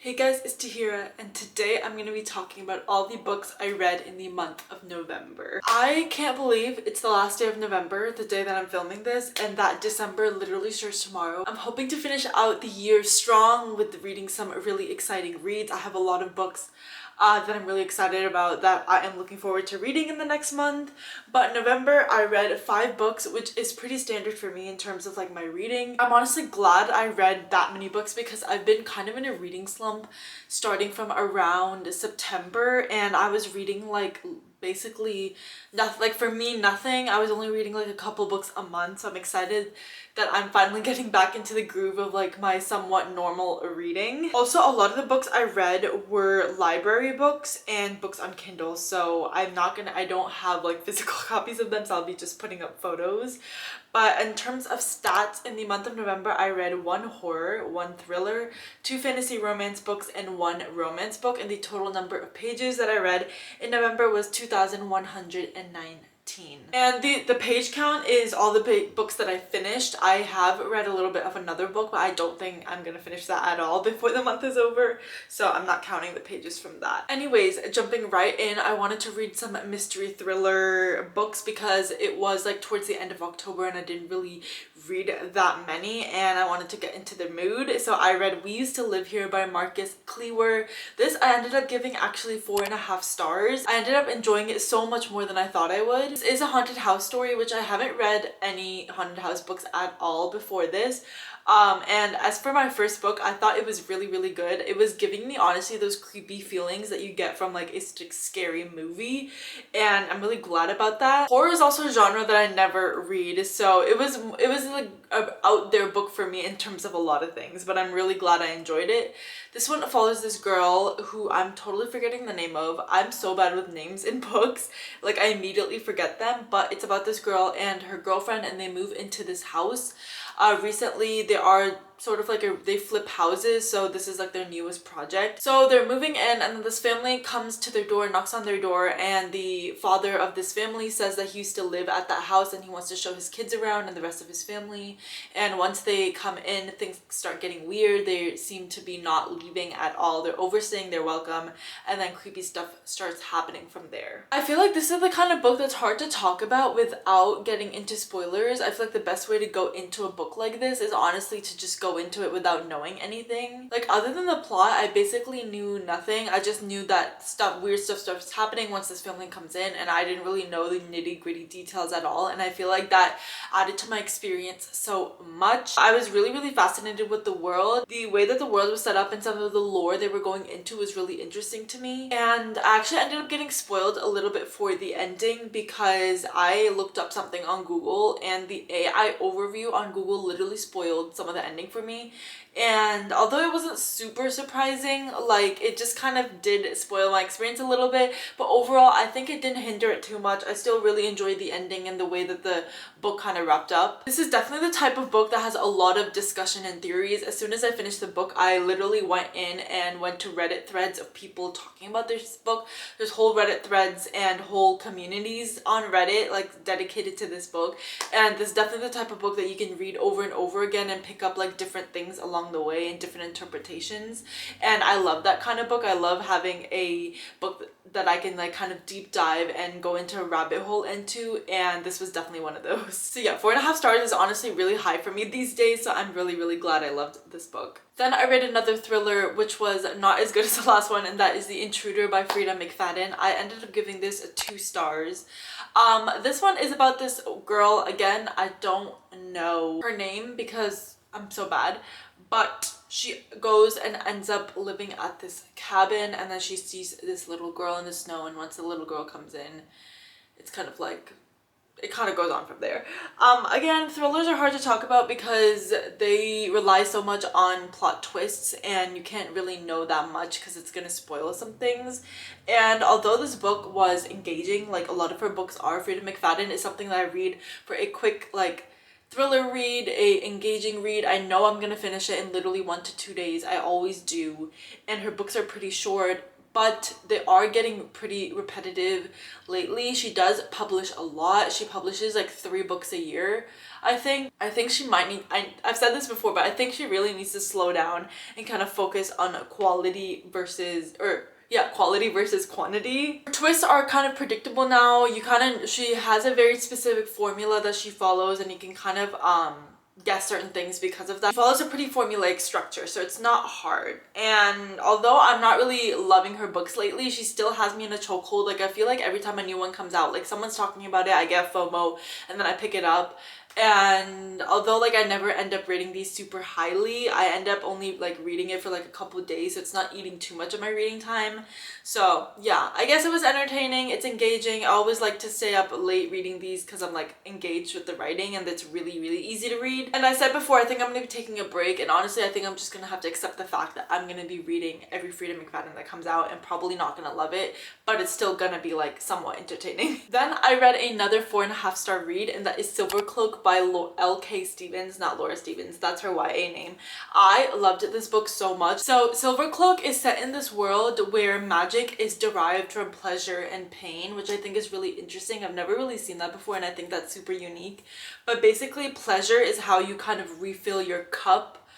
Hey guys, it's Tahira, and today I'm going to be talking about all the books I read in the month of November. I can't believe it's the last day of November, the day that I'm filming this, and that December literally starts tomorrow. I'm hoping to finish out the year strong with reading some really exciting reads. I have a lot of books that I'm really excited about that I am looking forward to reading in the next month. But in November, I read 5 books, which is pretty standard for me in terms of like my reading. I'm honestly glad I read that many books because I've been kind of in a reading slump starting from around September, and I was reading like basically nothing. Like for me, nothing. I was only reading like a couple books a month, so I'm excited that I'm finally getting back into the groove of like my somewhat normal reading. Also, a lot of the books I read were library books and books on Kindle, so I don't have like physical copies of them, so I'll be just putting up photos. But in terms of stats, in the month of November, I read 1 horror, 1 thriller, 2 fantasy romance books, and 1 romance book, and the total number of pages that I read in November was 2,109. And the page count is all the books that I finished. I have read a little bit of another book, but I don't think I'm gonna finish that at all before the month is over, so I'm not counting the pages from that. Anyways, jumping right in, I wanted to read some mystery thriller books because it was like towards the end of October and I didn't really read that many, and I wanted to get into the mood. So I read We Used to Live Here by Marcus Cleaver. This I ended up giving actually 4.5 stars. I ended up enjoying it so much more than I thought I would. This is a haunted house story, which I haven't read any haunted house books at all before this. And as for my first book, I thought it was really good. It was giving me honestly those creepy feelings that you get from like a scary movie, and I'm really glad about that. Horror is also a genre that I never read, so it was like an out there book for me in terms of a lot of things, but I'm really glad I enjoyed it. This one follows this girl who I'm totally forgetting the name of. I'm so bad with names in books, like I immediately forget them, but it's about this girl and her girlfriend, and they move into this house. Recently they are sort of like they flip houses, so this is like their newest project. So they're moving in, and then this family comes to their door, knocks on their door, and the father of this family says that he used to live at that house and he wants to show his kids around and the rest of his family. And once they come in, things start getting weird. They seem to be not leaving at all. They're overstaying their welcome, and then creepy stuff starts happening from there. I feel like this is the kind of book that's hard to talk about without getting into spoilers. I feel like the best way to go into a book like this is honestly to just go into it without knowing anything. Like other than the plot, I basically knew nothing. I just knew that weird stuff starts happening once this family comes in, and I didn't really know the nitty-gritty details at all, and I feel like that added to my experience so much. I was really fascinated with the world. The way that the world was set up and some of the lore they were going into was really interesting to me, and I actually ended up getting spoiled a little bit for the ending because I looked up something on Google, and the AI overview on Google literally spoiled some of the ending for me. And although it wasn't super surprising, like it just kind of did spoil my experience a little bit, but overall I think it didn't hinder it too much. I still really enjoyed the ending and the way that the book kind of wrapped up. This is definitely the type of book that has a lot of discussion and theories. As soon as I finished the book, I literally went in and went to Reddit threads of people talking about this book. There's whole Reddit threads and whole communities on Reddit like dedicated to this book, and this is definitely the type of book that you can read over and over again and pick up like different things along the way and different interpretations. And I love that kind of book. I love having a book that I can like kind of deep dive and go into a rabbit hole into, and this was definitely one of those. So yeah, 4.5 stars is honestly really high for me these days, so I'm really glad I loved this book. Then I read another thriller which was not as good as the last one, and that is The Intruder by Frida McFadden. I ended up giving this 2 stars. This one is about this girl. Again, I don't know her name because I'm so bad, but she goes and ends up living at this cabin, and then she sees this little girl in the snow, and once the little girl comes in, it's kind of like it kind of goes on from there. Again, thrillers are hard to talk about because they rely so much on plot twists, and you can't really know that much because it's gonna spoil some things. And although this book was engaging, like a lot of her books are, Frida McFadden is something that I read for a quick like thriller read, a engaging read. I know I'm gonna finish it in literally 1 to 2 days. I always do, and her books are pretty short, but they are getting pretty repetitive lately. She does publish a lot. She publishes like 3 books a year. I think she might need, I've said this before, but I think she really needs to slow down and kind of focus on quality versus, quality versus quantity. Her twists are kind of predictable now. She has a very specific formula that she follows, and you can kind of guess certain things because of that. She follows a pretty formulaic structure, so it's not hard. And although I'm not really loving her books lately, she still has me in a chokehold. Like, I feel like every time a new one comes out, like someone's talking about it, I get FOMO and then I pick it up. And although like I never end up rating these super highly, I end up only like reading it for like a couple of days, so it's not eating too much of my reading time. So yeah, I guess it was entertaining, it's engaging. I always like to stay up late reading these because I'm like engaged with the writing, and it's really easy to read. And I said before, I think I'm gonna be taking a break, and honestly I think I'm just gonna have to accept the fact that I'm gonna be reading every Freida McFadden that comes out and probably not gonna love it, but it's still gonna be like somewhat entertaining. Then I read another 4.5 star read, and that is Silver Cloak by L.K. Stevens, not Laura Stevens, that's her YA name. I loved this book so much. So Silver Cloak is set in this world where magic is derived from pleasure and pain, which I think is really interesting. I've never really seen that before, and I think that's super unique. But basically pleasure is how you kind of refill your cup,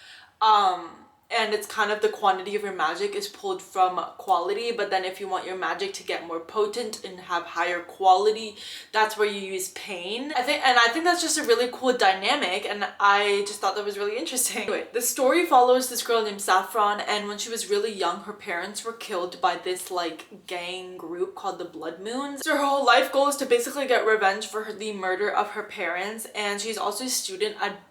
and it's kind of the quantity of your magic is pulled from quality. But then if you want your magic to get more potent and have higher quality, that's where you use pain. I think that's just a really cool dynamic, and I just thought that was really interesting. Anyway, the story follows this girl named Saffron, and when she was really young, her parents were killed by this like gang group called the Blood Moons. So her whole life goal is to basically get revenge for the murder of her parents, and she's also a student at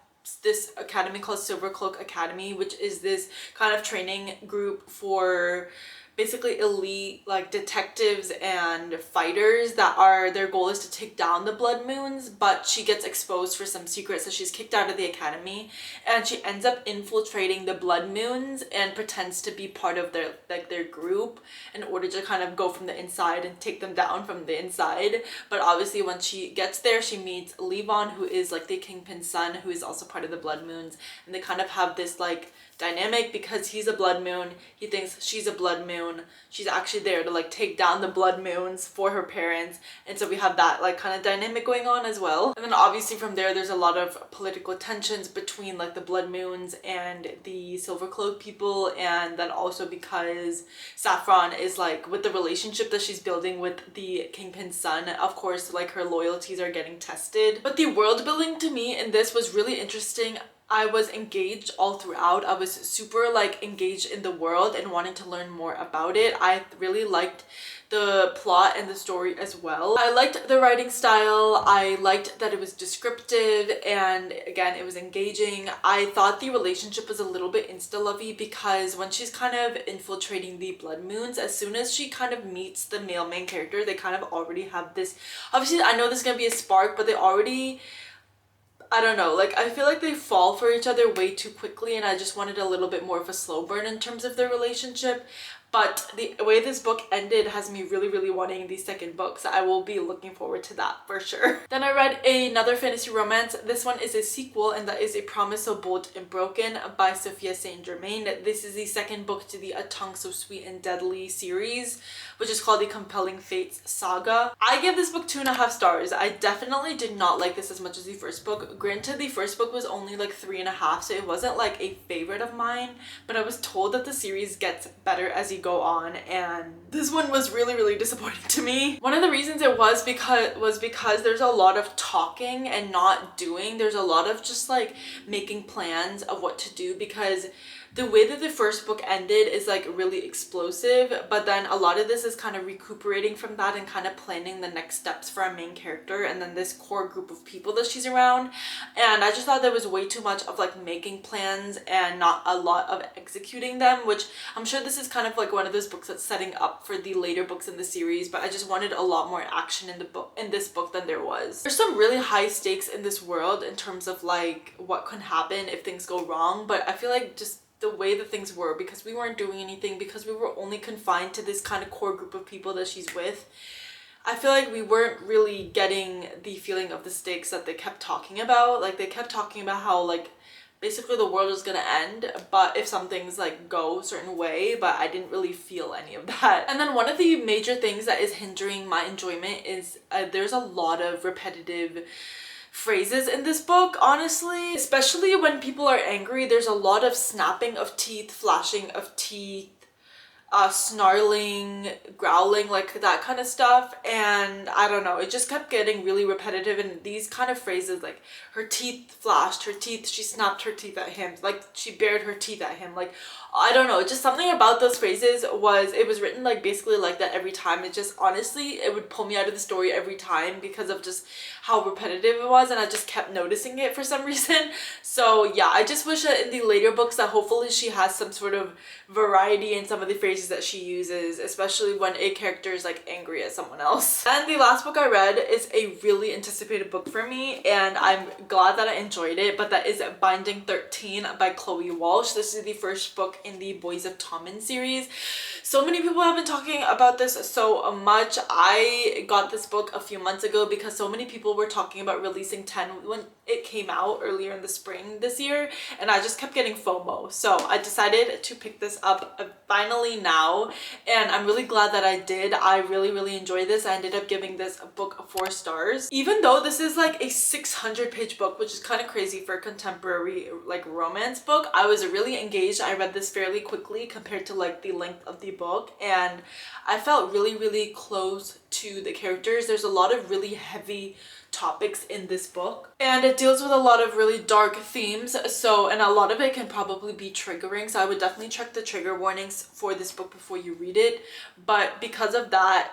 this academy called Silver Cloak Academy, which is this kind of training group for basically elite like detectives and fighters that are, their goal is to take down the Blood Moons. But she gets exposed for some secrets, so she's kicked out of the academy, and she ends up infiltrating the Blood Moons and pretends to be part of their group in order to kind of go from the inside and take them down from the inside. But obviously when she gets there, she meets Levon, who is like the Kingpin's son, who is also part of the Blood Moons, and they kind of have this like dynamic because he's a Blood Moon, he thinks she's a Blood Moon, she's actually there to like take down the Blood Moons for her parents, and so we have that like kind of dynamic going on as well. And then obviously from there's a lot of political tensions between like the Blood Moons and the Silver Cloak people, and then also because Saffron is like, with the relationship that she's building with the Kingpin's son, of course like her loyalties are getting tested. But the world building to me in this was really interesting. I was engaged all throughout. I was super like engaged in the world and wanting to learn more about it. I really liked the plot and the story as well. I liked the writing style. I liked that it was descriptive, and again it was engaging. I thought the relationship was a little bit insta-lovey because when she's kind of infiltrating the Blood Moons, as soon as she kind of meets the male main character, they kind of already have this, obviously I know there's gonna be a spark, but they already, I don't know, like I feel like they fall for each other way too quickly, and I just wanted a little bit more of a slow burn in terms of their relationship. But the way this book ended has me really wanting the second book, so I will be looking forward to that for sure. Then I read another fantasy romance. This one is a sequel, and that is A Promise So Bold and Broken by Sophia Saint Germain. This is the second book to the A Tongue So Sweet and Deadly series, which is called the Compelling Fates Saga. I give this book 2.5 stars. I definitely did not like this as much as the first book. Granted, the first book was only like 3.5, so it wasn't like a favorite of mine, but I was told that the series gets better as you go on, and this one was really disappointing to me. One of the reasons it was because there's a lot of talking and not doing. There's a lot of just like making plans of what to do, because the way that the first book ended is like really explosive, but then a lot of this is kind of recuperating from that and kind of planning the next steps for our main character and then this core group of people that she's around. And I just thought there was way too much of like making plans and not a lot of executing them, which I'm sure this is kind of like one of those books that's setting up for the later books in the series, but I just wanted a lot more action in this book than there was. There's some really high stakes in this world in terms of like what can happen if things go wrong, but I feel like just the way that things were, because we weren't doing anything, because we were only confined to this kind of core group of people that she's with, I feel like we weren't really getting the feeling of the stakes that they kept talking about. Like they kept talking about how like basically the world is gonna end, but if some things like go a certain way, but I didn't really feel any of that. And then one of the major things that is hindering my enjoyment is there's a lot of repetitive phrases in this book, honestly. Especially when people are angry, there's a lot of snapping of teeth, flashing of teeth, snarling, growling, like that kind of stuff. And I don't know, it just kept getting really repetitive. And these kind of phrases, like her teeth flashed, her teeth, she snapped her teeth at him, like she bared her teeth at him, like I don't know, just something about those phrases was, it was written like basically like that every time. It just, honestly, it would pull me out of the story every time because of just how repetitive it was, and I just kept noticing it for some reason. So yeah, I just wish that in the later books that hopefully she has some sort of variety in some of the phrases that she uses, especially when a character is like angry at someone else. And the last book I read is a really anticipated book for me, and I'm glad that I enjoyed it, but that is Binding 13 by Chloe Walsh. This is the first book in the Boys of Tommen series. So many people have been talking about this so much. I got this book a few months ago because so many people were talking about releasing 10 when it came out earlier in the spring this year, and I just kept getting FOMO. So I decided to pick this up finally now, and I'm really glad that I did. I really enjoyed this. I ended up giving this book 4 stars. Even though this is like a 600-page book, which is kind of crazy for a contemporary like romance book, I was really engaged. I read this fairly quickly compared to like the length of the book, and I felt really close to the characters. There's a lot of really heavy topics in this book, and it deals with a lot of really dark themes, so, and a lot of it can probably be triggering, so I would definitely check the trigger warnings for this book before you read it. But because of that,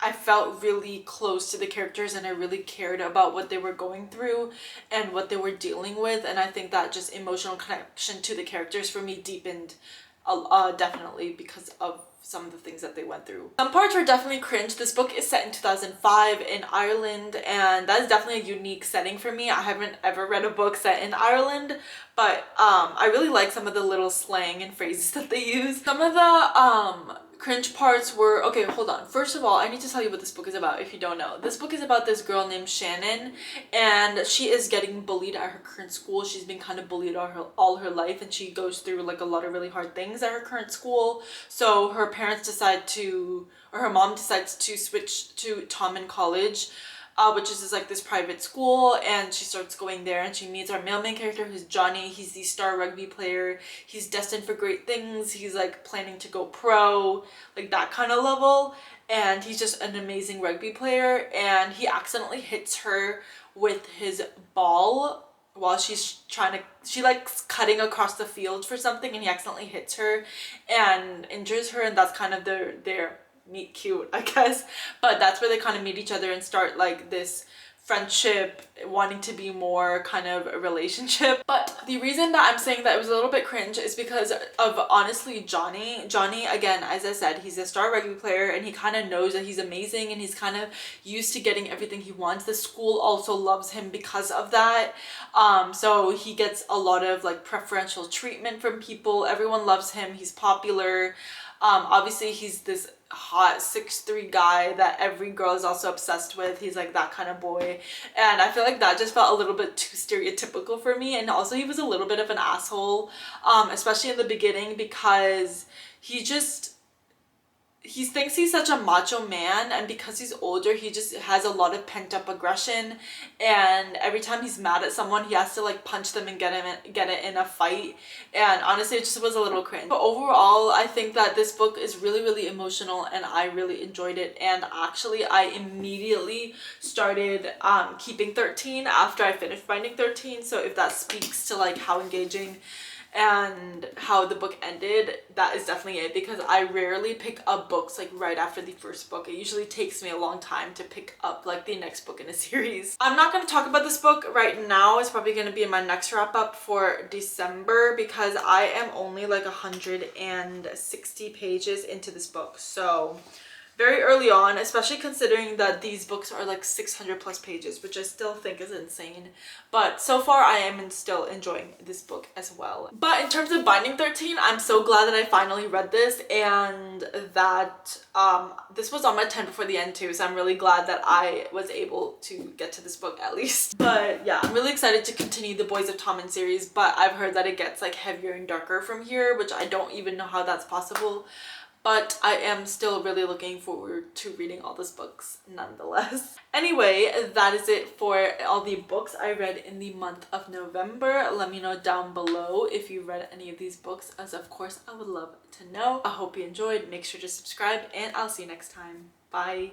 I felt really close to the characters, and I really cared about what they were going through and what they were dealing with, and I think that just emotional connection to the characters for me deepened definitely because of some of the things that they went through. Some parts were definitely cringe. This book is set in 2005 in Ireland, and that is definitely a unique setting for me. I haven't ever read a book set in Ireland, but I really like some of the little slang and phrases that they use. Some of the cringe parts were, okay, hold on. First of all, I need to tell you what this book is about if you don't know. This book is about this girl named Shannon, and she is getting bullied at her current school. She's been kind of bullied all her life, and she goes through like a lot of really hard things at her current school. So her parents decide to, or her mom decides to switch to Tommen College, which is like this private school, and she starts going there, and she meets our male main character, who's Johnny. He's the star rugby player. He's destined for great things. He's like planning to go pro, like that kind of level, and he's just an amazing rugby player. And he accidentally hits her with his ball while she's she likes cutting across the field for something, and he accidentally hits her and injures her, and that's kind of their meet cute, I guess. But that's where they kind of meet each other and start like this friendship, wanting to be more kind of a relationship. But the reason that I'm saying that it was a little bit cringe is because of, honestly, Johnny. Johnny, again, as I said, he's a star rugby player, and he kind of knows that he's amazing, and he's kind of used to getting everything he wants. The school also loves him because of that. So he gets a lot of like preferential treatment from people. Everyone loves him. He's popular. Obviously he's this hot 6'3" guy that every girl is also obsessed with. He's like that kind of boy, and I feel like that just felt a little bit too stereotypical for me. And also he was a little bit of an asshole, especially in the beginning, because he thinks he's such a macho man, and because he's older, he just has a lot of pent-up aggression, and every time he's mad at someone, he has to like punch them and get it in a fight. And honestly, it just was a little cringe. But overall, I think that this book is really emotional, and I really enjoyed it. And actually, I immediately started keeping 13 after I finished Binding 13. So if that speaks to like how engaging and how the book ended, that is definitely it, because I rarely pick up books like right after the first book. It usually takes me a long time to pick up like the next book in a series. I'm not going to talk about this book right now. It's probably going to be in my next wrap up for December, because I am only like 160 pages into this book. So very early on, especially considering that these books are like 600 plus pages, which I still think is insane. But so far I am still enjoying this book as well. But in terms of Binding 13, I'm so glad that I finally read this, and that this was on my 10 before the end too, so I'm really glad that I was able to get to this book at least. But yeah, I'm really excited to continue the Boys of Tommen series, but I've heard that it gets like heavier and darker from here, which I don't even know how that's possible. But I am still really looking forward to reading all these books nonetheless. Anyway, that is it for all the books I read in the month of November. Let me know down below if you read any of these books, as of course I would love to know. I hope you enjoyed. Make sure to subscribe, and I'll see you next time. Bye!